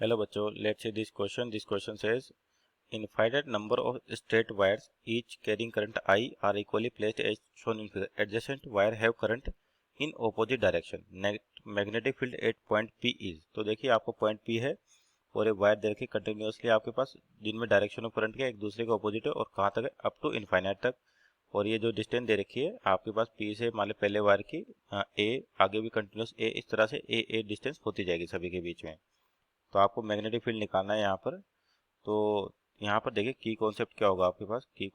Hello बच्चों, let's see this question. This question says infinite number of straight wires each carrying current I are equally placed as shown in figure. Adjacent wire have current in opposite direction. Magnetic field at point P is. तो देखिए आपको point P है और एक wire दे रखी continuously आपके पास जिनमें direction of current के एक दूसरे के ऑपोजिट है और कहाँ तक है अप टू इनफाइनाइट तक। और ये जो डिस्टेंस दे रखी है आपके पास P से मान लो पहले वायर की A आगे भी कंटिन्यूस A इस तरह से A डिस्टेंस होती जाएगी सभी के बीच में। तो आपको मैग्नेटिक फील्ड निकालना है यहाँ पर। तो यहाँ पर देखिए की कॉन्सेप्ट क्या होगा आपके पास, की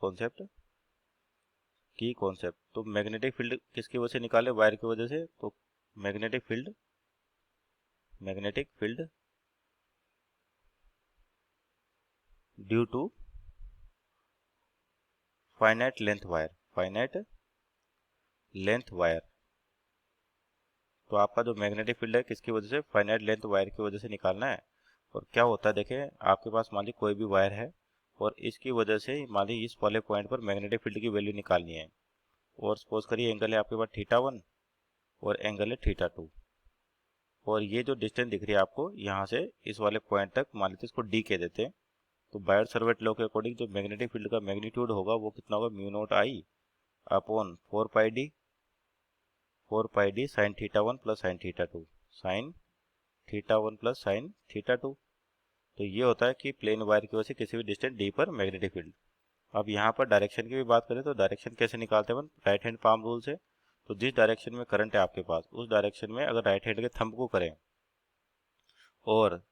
कॉन्सेप्ट तो मैग्नेटिक फील्ड किसकी वजह से निकाले, वायर की वजह से। तो magnetic field due to finite length wire. तो आपका जो मैग्नेटिक फील्ड है किसकी वजह से, फाइनाइट लेंथ वायर की वजह से निकालना है। और क्या होता है देखें, आपके पास मान ली कोई भी वायर है और इसकी वजह से मान ली इस वाले पॉइंट पर मैग्नेटिक फील्ड की वैल्यू निकालनी है। और सपोज करिए एंगल है आपके पास θ1 और एंगल है θ2। और ये जो डिस्टेंस दिख रही है आपको यहाँ से इस वाले पॉइंट तक, मान लेते हैं इसको डी कह देते हैं। तो बायर सर्वेट लॉ के अकॉर्डिंग जो मैग्नेटिक फील्ड का मैग्नीट्यूड होगा वो कितना होगा, mu not I upon 4 pi D sign θ1 plus sign θ2। तो ये होता है कि प्लेन वायर की वजह से किसी भी डिस्टेंस डी पर मैग्नेटिक फील्ड। अब यहाँ पर डायरेक्शन की भी बात करें तो डायरेक्शन कैसे निकालते हैं अपन, राइट हैंड पाम रूल से। तो जिस डायरेक्शन में करंट है आपके पास उस डायरेक्शन में अगर राइट हैंड के थंब को करें और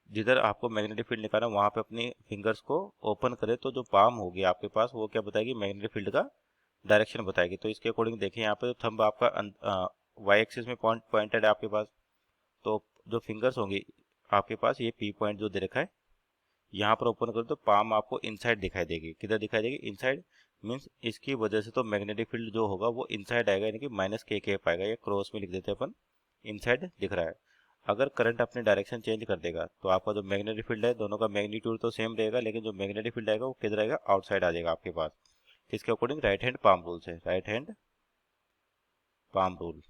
जिधर आपको मैग्नेटिक फील्ड निकालना है वहाँ पे अपनी फिंगर्स को ओपन करें तो जो पाम होगी आपके पास वो क्या बताएगी, मैग्नेटिक फील्ड का डायरेक्शन बताएगी। तो इसके अकॉर्डिंग देखिए यहाँ पे जो थंब आपका वाई एक्सिस में पॉइंटेड है आपके पास, तो जो फिंगर्स होंगी आपके पास ये पी पॉइंट जो दे रखा है यहाँ पर ओपन करो तो पाम आपको इनसाइड दिखाई देगी। किधर दिखाई देगी, इनसाइड। मीन्स इसकी वजह से तो मैग्नेटिक फील्ड जो होगा वो इनसाइड आएगा, यानी कि माइनस के कैप आएगा। ये क्रॉस में लिख देते हैं अपन, इनसाइड दिख रहा है। अगर करंट अपनी डायरेक्शन चेंज कर देगा तो आपका जो मैग्नेटिक फील्ड है दोनों का मैग्नीट्यूड तो सेम रहेगा, लेकिन जो मैग्नेटिक फील्ड आएगा वो किधर आएगा, आउटसाइड आ जाएगा आपके पास। किसके according, right hand palm rule से। Palm rule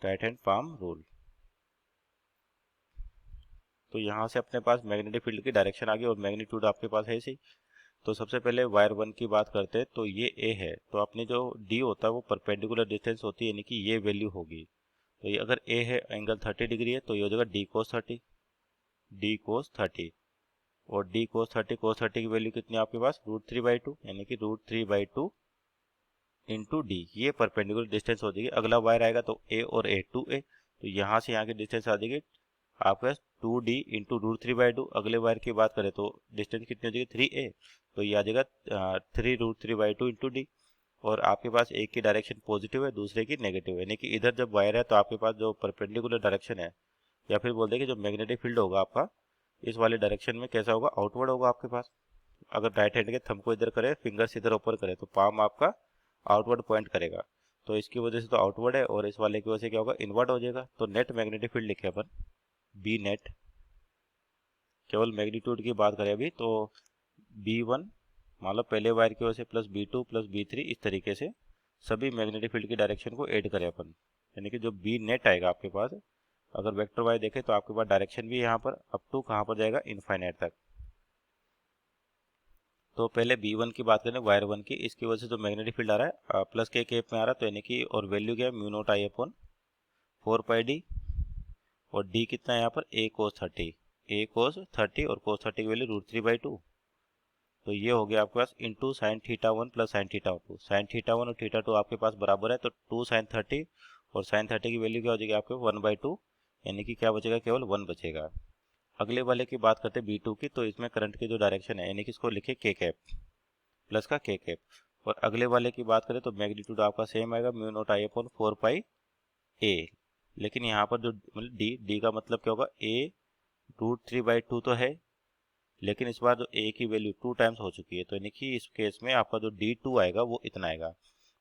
right hand palm rule. तो यहाँ से अपने पास मैग्नेटिक फील्ड की डायरेक्शन आ गई और मैग्नीट्यूड आपके पास है इसी। तो सबसे पहले वायर 1 की बात करते हैं। तो ये ए है तो अपनी जो डी होता है वो परपेंडिकुलर डिस्टेंस होती है, यानी कि ये वैल्यू होगी। तो ये अगर ए है एंगल 30 डिग्री है तो ये हो जाएगा डी कोस 30। और डी कोस 30 की वैल्यू कितनी है आपके पास, √3/2, यानी कि √3/2 इंटू डी। ये परपेंडिकुलर डिस्टेंस हो जाएगी। अगला वायर आएगा तो ए और ए 2a, तो यहाँ से यहाँ की डिस्टेंस आ जाएगी आपके पास 2d इंटू √3/2। अगले वायर की बात करें तो डिस्टेंस कितनी हो जाएगी 3a, तो ये आ जाएगा 3√3/2 इंटू डी। और आपके पास एक की डायरेक्शन पॉजिटिव है दूसरे की नेगेटिव है, यानी कि इधर जब वायर है तो आपके पास जो परपेंडिकुलर डायरेक्शन है या फिर बोलते हैं कि जो मैग्नेटिक फील्ड होगा आपका इस वाले डायरेक्शन में कैसा होगा, आउटवर्ड होगा आपके पास। अगर राइट हैंड के थंब को इधर करे, फिंगर्स इधर ऊपर करे तो पाम आपका आउटवर्ड पॉइंट करेगा। तो इसकी वजह से तो आउटवर्ड है और इस वाले की वजह से क्या होगा, इनवर्ड हो जाएगा। तो नेट मैग्नेटिक फील्ड लिखे अपन बी नेट, केवल मैग्नीट्यूड की बात करें अभी तो B1 मान लो पहले वायर की वजह से प्लस B2 प्लस B3, इस तरीके से सभी मैग्नेटिक फील्ड की डायरेक्शन को ऐड करें अपन। यानी कि जो बी नेट आएगा आपके पास, अगर वेक्टर वाई देखें तो आपके पास डायरेक्शन भी यहाँ पर अप टू कहाँ पर जाएगा, इनफाइनाइट तक। तो पहले B1 की बात करें वायर 1 की, इसकी वजह से जो मैग्नेटिक फील्ड आ रहा है प्लस के केप में आ रहा है, तो यानी कि और वैल्यू क्या है, mu not I upon 4 pi D. और डी कितना है यहाँ पर, a cos 30 और cos 30 की वैल्यू √3/2। तो ये हो गया आपके पास इंटू साइन θ1 प्लस साइन θ1 और θ2 आपके पास बराबर है, तो 2 sin 30 और sin 30 की वैल्यू क्या हो जाएगी आपके 1/2, यानी कि क्या बचेगा, केवल 1 बचेगा। अगले वाले की बात करते हैं B2 की, तो इसमें करंट की जो डायरेक्शन है यानी कि इसको लिखे के कैप, प्लस का के कैप। और अगले वाले की बात करें तो मैग्नीट्यूड आपका सेम आएगा, mu not I upon 4 pi a। लेकिन यहाँ पर जो मतलब डी का मतलब क्या होगा, a √3/2 तो है, लेकिन इस बार जो a की वैल्यू 2 टाइम्स हो चुकी है, तो यानी कि इस केस में आपका जो D2 आएगा वो इतना आएगा।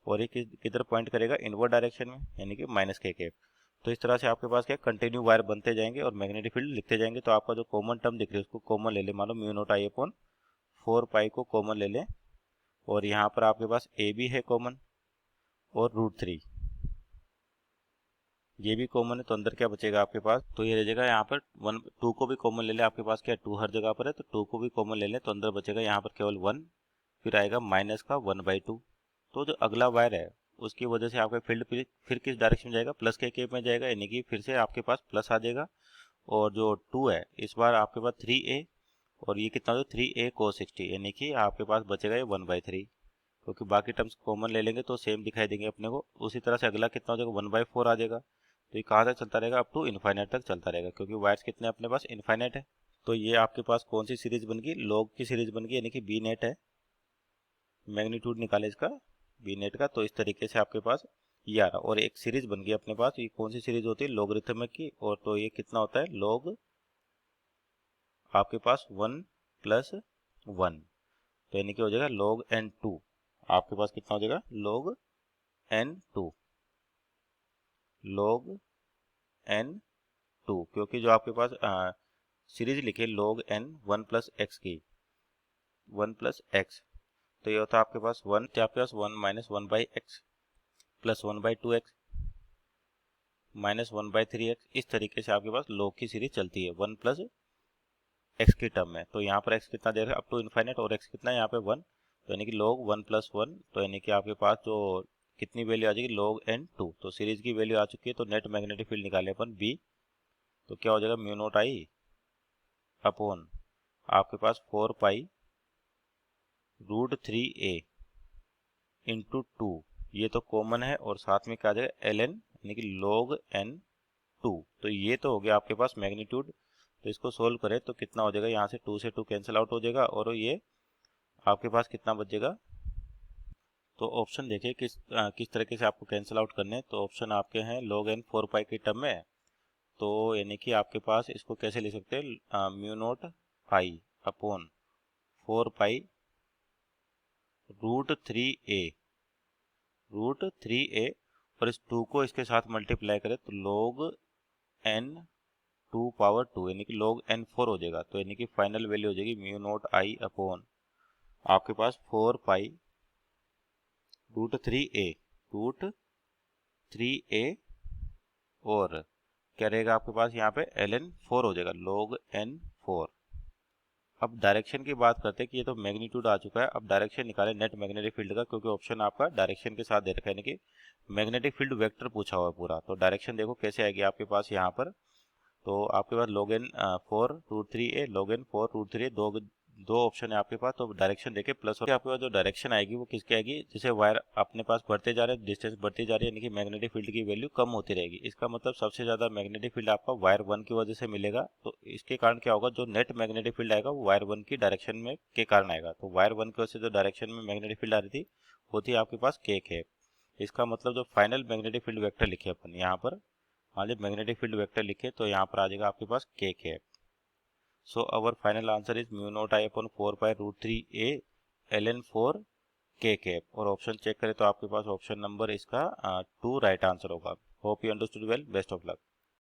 और ये किधर पॉइंट करेगा, इनवर्ड डायरेक्शन में, यानी कि माइनस के कैप। तो इस तरह से आपके पास क्या कंटिन्यू वायर बनते जाएंगे और मैग्नेटिक फील्ड लिखते जाएंगे। तो आपका जो कॉमन टर्म दिख रही है उसको कॉमन ले ले, मान लो म्यू नॉट आई अपॉन 4 पाई को कॉमन ले लें। और यहाँ पर आपके पास ए भी है कॉमन और √3, ये भी कॉमन है तो अंदर क्या बचेगा आपके पास, तो ये रह जाएगा यहाँ पर 1 2 को भी कॉमन ले लें, आपके पास क्या 2 हर जगह पर है तो 2 को भी कॉमन ले लें तो अंदर बचेगा यहाँ पर केवल 1, फिर आएगा माइनस का 1/2। तो जो अगला वायर है उसकी वजह से आपका फील्ड फिर किस डायरेक्शन में जाएगा, प्लस के केप में जाएगा, यानी कि फिर से आपके पास प्लस आ जाएगा। और जो 2 है इस बार आपके पास 3a, और ये कितना हो जाएगा 3a cos 60, यानी कि आपके पास बचेगा ये 1/3, क्योंकि बाकी टर्म्स कॉमन ले लेंगे तो सेम दिखाई देंगे अपने को। उसी तरह से अगला कितना हो जाएगा 1/4 आ जाएगा। तो ये कहाँ तक चलता रहेगा, अप टू इन्फाइनाइट तक चलता रहेगा, क्योंकि वायर्स कितने अपने पास इन्फाइनाइट है। तो ये आपके पास कौन सी सीरीज बन गई, लॉग की सीरीज बन गई, यानी कि बी नेट है। मैग्नीट्यूड निकाले इसका बी नेट का, तो इस तरीके से आपके पास ये आ रहा, और एक सीरीज बन गई अपने पास। ये कौन सी सीरीज होती है, लॉगरिथमिक की, और तो ये कितना होता है लॉग आपके पास 1 + 1, तो यानी कि हो जाएगा log n2। आपके पास कितना हो जाएगा log n2, log n2, क्योंकि जो आपके पास सीरीज लिखे log n 1 + x की, 1 + x, तो ये होता है आपके पास 1, तो आपके पास 1 - 1/x + 1/2x - 1/3x, इस तरीके से आपके पास log की सीरीज चलती है 1 + x की टर्म में। तो यहाँ पर x कितना दे रहा है अप टू इन्फाइनाइट, और x कितना है यहाँ पे 1, तो यानी कि log 1 + 1, तो यानी कि आपके पास जो कितनी वैल्यू आ जाएगी log n2, तो सीरीज की वैल्यू आ चुकी है। तो नेट मैग्नेटिक फील्ड निकाले अपन b, तो क्या हो जाएगा म्यू नॉट आई अपॉन आपके पास 4π√3a इंटू 2, ये तो कॉमन है, और साथ में क्या आ जाएगा ln, यानी कि log n2। तो ये तो हो गया आपके पास मैग्नीट्यूड। तो इसको सोल्व करें तो कितना हो जाएगा, यहाँ से 2 से 2 कैंसिल आउट हो जाएगा, और ये आपके पास कितना बचेगा। तो ऑप्शन देखिए किस तरीके से आपको कैंसिल आउट करने हैं। तो ऑप्शन आपके हैं log n 4π की टर्म में, तो यानी कि आपके पास इसको कैसे लिख सकते हैं, mu not I upon 4π√3a और इस 2 को इसके साथ मल्टीप्लाई करें तो log n 2 यानी कि log n4 हो जाएगा। तो यानी कि फाइनल वैल्यू हो जाएगी म्यू नॉट आई अपॉन आपके पास 4π√3a और क्या रहेगा आपके पास यहाँ पे ln4 हो जाएगा log n4। अब डायरेक्शन की बात करते हैं कि ये तो मैग्नीट्यूड आ चुका है, अब डायरेक्शन निकाले नेट मैग्नेटिक फील्ड का, क्योंकि ऑप्शन आपका डायरेक्शन के साथ दे रखा है, यानी कि मैग्नेटिक फील्ड वेक्टर पूछा हुआ है पूरा। तो डायरेक्शन देखो कैसे आएगी आपके पास यहाँ पर, तो आपके पास log n 4√3a log n 4√3a, दो ऑप्शन है आपके पास। तो डायरेक्शन देखे प्लस, और आपके पास जो डायरेक्शन आएगी वो किसकी आएगी, जैसे वायर अपने पास बढ़ते जा रहे हैं, डिस्टेंस बढ़ती जा रही है, यानी कि मैग्नेटिक फील्ड की वैल्यू कम होती रहेगी। इसका मतलब सबसे ज़्यादा मैग्नेटिक फील्ड आपका वायर 1 की वजह से मिलेगा। तो इसके कारण क्या होगा, जो नेट मैग्नेटिक फील्ड आएगा वो वायर 1 की डायरेक्शन में के कारण आएगा। तो वायर 1 की वजह से जो डायरेक्शन में मैग्नेटिक फील्ड आ रही थी वो थी आपके पास k है। इसका मतलब जो फाइनल मैग्नेटिक फील्ड वेक्टर लिखे अपन यहाँ पर, मान लीजिए मैग्नेटिक फील्ड वेक्टर लिखे तो यहाँ पर आ जाएगा आपके पास k है। So our final answer is mu naught I upon 4π√3a ln4 k cap, और ऑप्शन चेक करें तो आपके पास ऑप्शन नंबर इसका 2 राइट आंसर होगा। Hope you understood well, best of luck.